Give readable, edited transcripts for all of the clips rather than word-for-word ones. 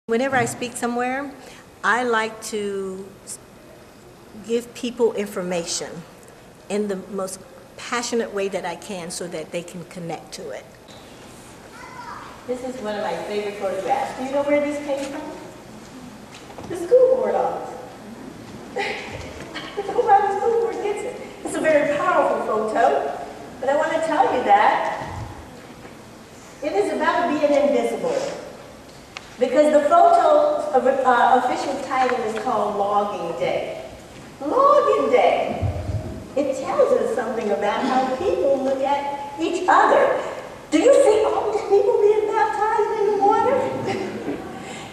Whenever I speak somewhere, I like to give people information in the most passionate way that I can so that they can connect to it. This is one of my favorite photographs. Do you know where this came from? The school board office. I don't know why the school board gets it. It's a very powerful photo, but I want to tell you that it is about being invisible. Because the photo's official title is called Logging Day. Logging Day. It tells us something about how people look at each other. Do you see all these people being baptized in the water?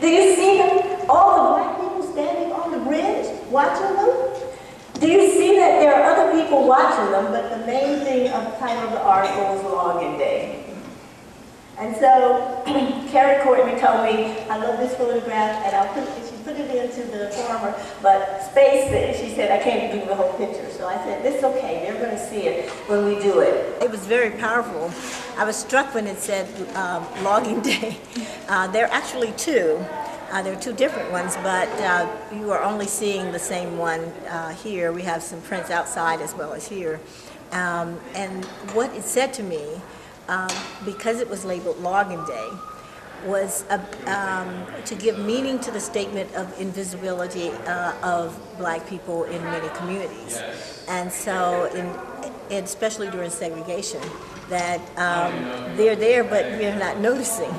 Do you see them, all the black people standing on the bridge watching them? Do you see that there are other people watching them, but the main thing of the title of the article is Logging Day? And so, Carrie Courtney told me, I love this photograph, and she put it into the former, but spaced it. She said, I can't do the whole picture. So I said, it's okay, they're going to see it when we do it. It was very powerful. I was struck when it said Logging Day. There are actually two. There are two different ones, but you are only seeing the same one here. We have some prints outside as well as here. And what it said to me, because it was labeled Logging Day, was to give meaning to the statement of invisibility of black people in many communities. And so, especially during segregation, that they're there but we're not noticing.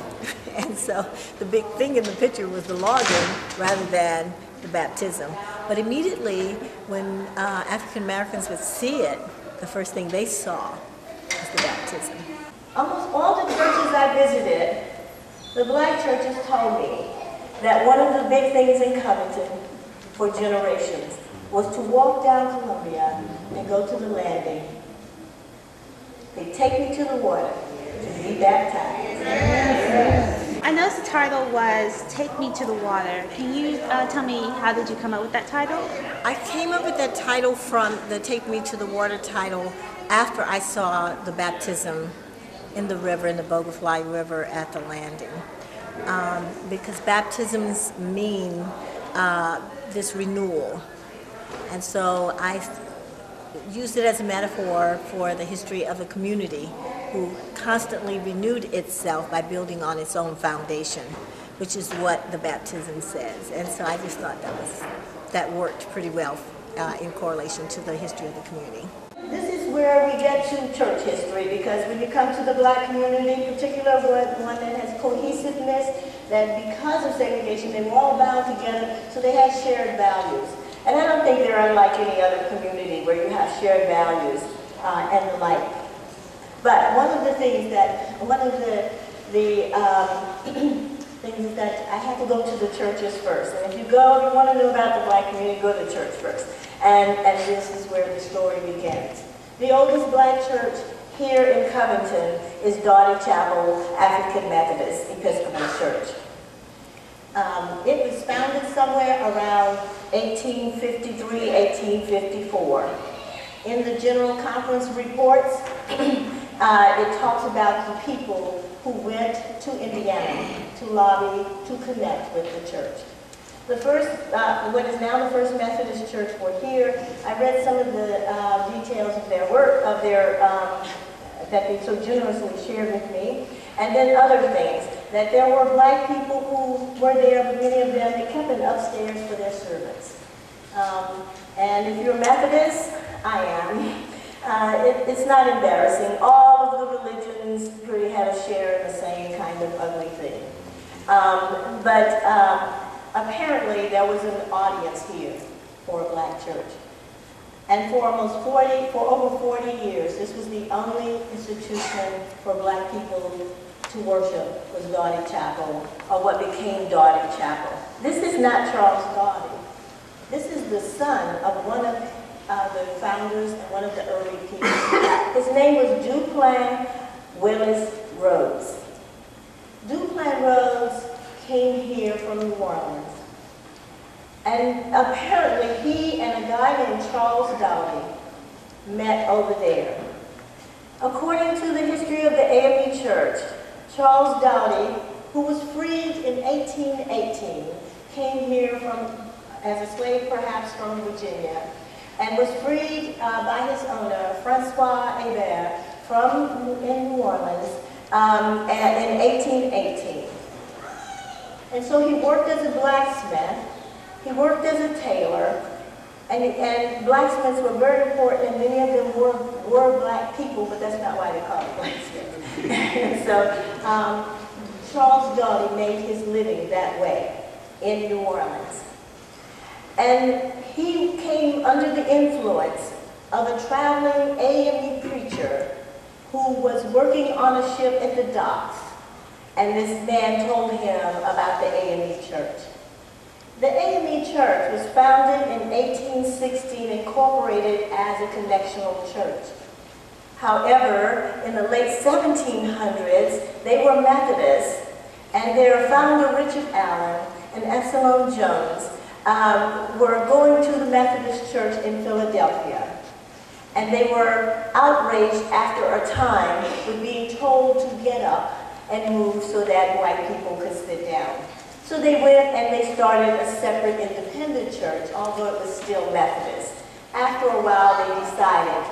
And so the big thing in the picture was the logging rather than the baptism. But immediately when African Americans would see it, the first thing they saw was the baptism. Almost all the churches I visited, the black churches told me that one of the big things in Covington for generations was to walk down Columbia and go to the landing. They take me to the water to be baptized. Yes. I noticed the title was Take Me to the Water. Can you tell me, how did you come up with that title? I came up with that title from the Take Me to the Water title after I saw the baptism in the river, in the Bogafly River at the landing. Because baptisms mean this renewal. And so I used it as a metaphor for the history of a community who constantly renewed itself by building on its own foundation, which is what the baptism says. And so I just thought that worked pretty well in correlation to the history of the community. This is where we get to church history, because when you come to the black community, particularly one that has cohesiveness, that because of segregation they were all bound together, so they had shared values. And I don't think they're unlike any other community where you have shared values and the like. But one of the things that, things is that I have to go to the churches first. And if you want to know about the black community, go to church first. And this is where the story begins. The oldest black church here in Covington is Doughty Chapel African Methodist Episcopal Church. It was founded somewhere around 1853, 1854. In the General Conference reports, it talks about the people who went to Indiana to lobby to connect with the church. The first, what is now the First Methodist Church were here. I read some of the details of their work, that they so generously shared with me. And then other things, that there were black people who were there, but many of them, they kept it upstairs for their servants. And if you're Methodist, I am, it's not embarrassing. All of the religions pretty have a share in the same kind of ugly thing. Apparently there was an audience here for a black church. And for over 40 years, this was the only institution for black people to worship, was Doughty Chapel, or what became Doughty Chapel. This is not Charles Doughty. This is the son of one of the founders and one of the early people. His name was Duplain Willis Rhodes. Duplain Rhodes came here from New Orleans. And apparently he and a guy named Charles Doughty met over there. According to the history of the AME Church, Charles Doughty, who was freed in 1818, came here as a slave perhaps from Virginia, and was freed by his owner, Francois Eva, in New Orleans in 1818. And so he worked as a blacksmith, he worked as a tailor, and blacksmiths were very important, and many of them were black people, but that's not why they call it blacksmiths. And so Charles Doughty made his living that way in New Orleans. And he came under the influence of a traveling AME preacher who was working on a ship at the docks. And this man told him about the AME Church. The AME Church was founded in 1816, incorporated as a connectional church. However, in the late 1700s, they were Methodists, and their founder, Richard Allen and Epsilon Jones, were going to the Methodist Church in Philadelphia. And they were outraged after a time with being told to get up and move so that white people could sit down. So they went and they started a separate independent church, although it was still Methodist. After a while, they decided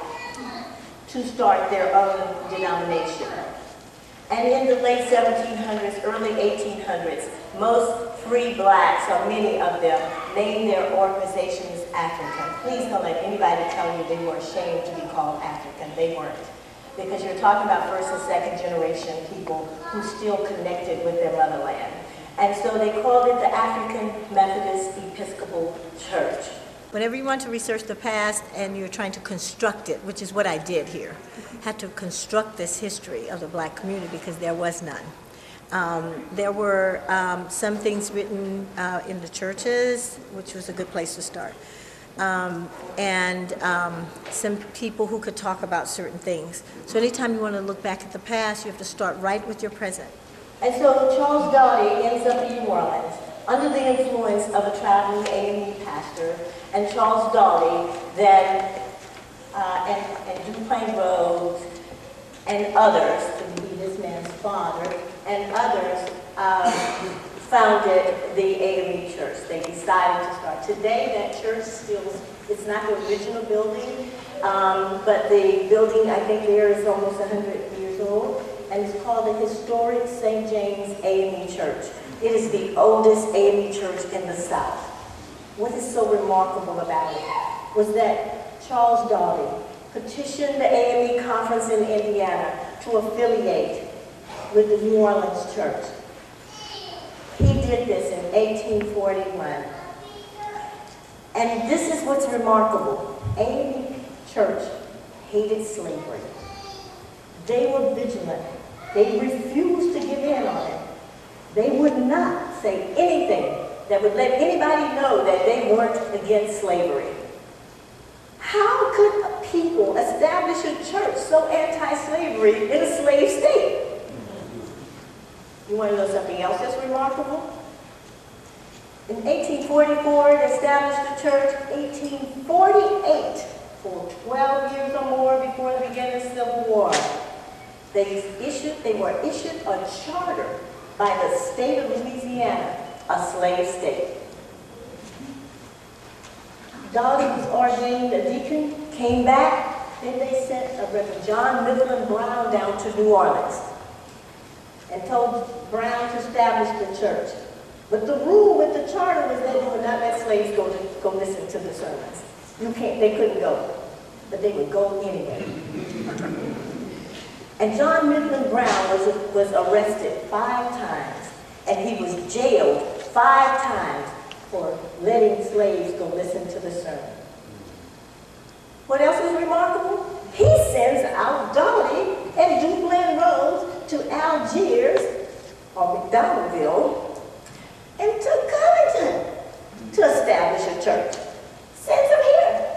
to start their own denomination. And in the late 1700s, early 1800s, most free blacks, or many of them, named their organizations African. Please don't let anybody tell you they were ashamed to be called African. They weren't. Because you're talking about first and second generation people who still connected with their motherland. And so they called it the African Methodist Episcopal Church. Whenever you want to research the past and you're trying to construct it, which is what I did here, had to construct this history of the black community because there was none. There were some things written in the churches, which was a good place to start. And some people who could talk about certain things. So anytime you want to look back at the past, you have to start right with your present. And so Charles Doughty ends up in New Orleans under the influence of a traveling AME pastor, and Charles Doughty then, and Duplain Rhodes, and others, to be this man's father, and others founded the AME Church. They decided to start. Today, that church still, it's not the original building, but the building, I think there is almost 100 years old, and it's called the historic St. James AME Church. It is the oldest AME church in the South. What is so remarkable about it was that Charles Doughty petitioned the AME conference in Indiana to affiliate with the New Orleans church. He did this in 1841. And this is what's remarkable. AME church hated slavery. They were vigilant. They refused to give in on it. They would not say anything that would let anybody know that they weren't against slavery. How could people establish a church so anti-slavery in a slave state? You want to know something else that's remarkable? In 1844, they established the church. 1848, for 12 years or more before the beginning of the Civil War, they were issued a charter by the state of Louisiana, a slave state. Doughty was ordained a deacon, came back, then they sent Reverend John Midland Brown down to New Orleans and told Brown to establish the church. But the rule with the charter was that they would not let slaves go listen to the sermons. They couldn't go, but they would go anyway. And John Midland Brown was arrested 5 times, and he was jailed 5 times for letting slaves go listen to the sermon. What else is remarkable? He sends out Doughty and Duplain Rhodes to Algiers, or McDonaldville, and to Covington to establish a church. Sends them here.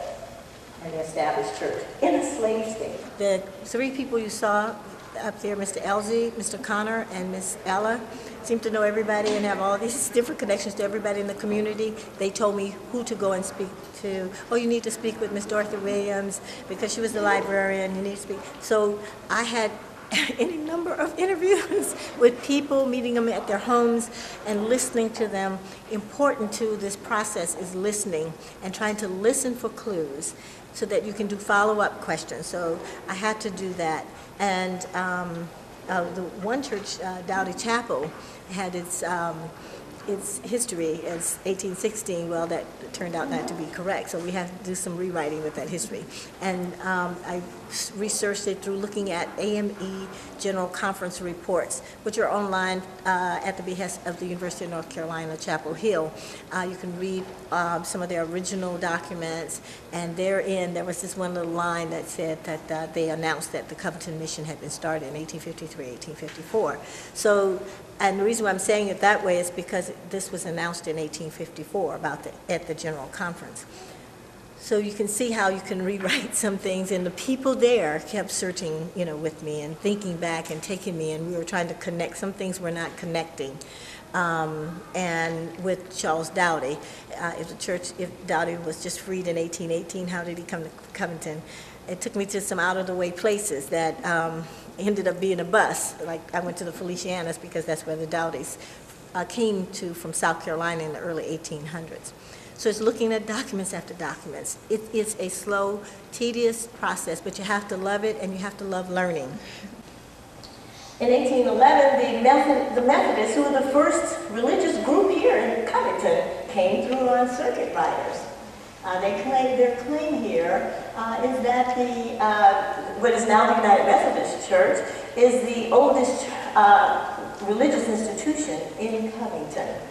And they established church in a slave state. The 3 people you saw up there, Mr. Elsie, Mr. Connor, and Miss Ella, seem to know everybody and have all these different connections to everybody in the community. They told me who to go and speak to. Oh, you need to speak with Miss Dorothy Williams because she was the librarian. You need to speak. So I had any number of interviews with people, meeting them at their homes and listening to them. Important to this process is listening and trying to listen for clues so that you can do follow-up questions. So I had to do that. And the one church, Dowdy Chapel, had its history as 1816. Well, that turned out not to be correct, so we have to do some rewriting with that history. And I researched it through looking at AME General Conference reports, which are online at the behest of the University of North Carolina, Chapel Hill. You can read some of their original documents, and therein there was this one little line that said that they announced that the Covington mission had been started in 1853, 1854. So, and the reason why I'm saying it that way is because this was announced in 1854 at the General Conference. So you can see how you can rewrite some things, and the people there kept searching, with me and thinking back and taking me, and we were trying to connect. Some things were not connecting. And with Charles Dowdy, if Dowdy was just freed in 1818, how did he come to Covington? It took me to some out-of-the-way places that ended up being a bus. Like I went to the Felicianas because that's where the Dowdys came to from South Carolina in the early 1800s. So it's looking at documents after documents. It's a slow, tedious process, but you have to love it and you have to love learning. In 1811, the Methodists, who were the first religious group here in Covington, came through on circuit riders. Their claim here is that what is now the United Methodist Church is the oldest religious institution in Covington.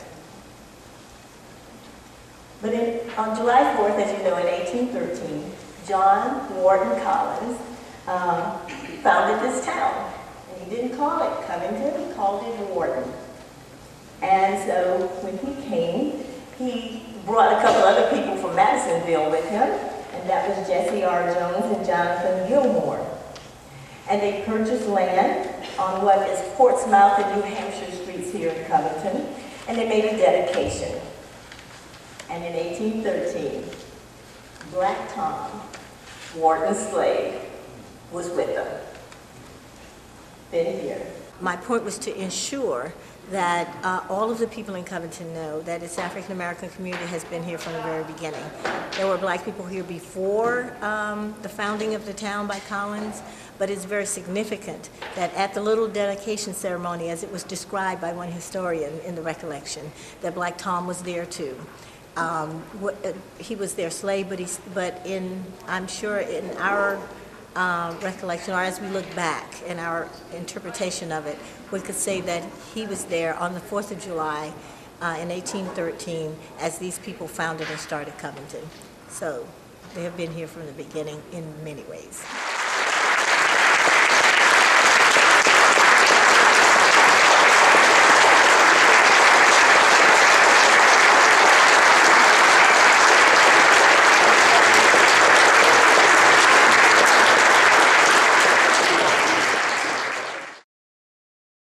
But on July 4th, as you know, in 1813, John Wharton Collins founded this town. And he didn't call it Covington, he called it Wharton. And so when he came, he brought a couple other people from Madisonville with him, and that was Jesse R. Jones and Jonathan Gilmore. And they purchased land on what is Portsmouth and New Hampshire streets here in Covington, and they made a dedication. And in 1813, Black Tom, Wharton's slave, was with them. Been here. My point was to ensure that all of the people in Covington know that its African American community has been here from the very beginning. There were black people here before the founding of the town by Collins, but it's very significant that at the little dedication ceremony, as it was described by one historian in the recollection, that Black Tom was there too. He was their slave, but I'm sure in our recollection, or as we look back in our interpretation of it, we could say that he was there on the 4th of July in 1813 as these people founded and started Covington. So they have been here from the beginning in many ways.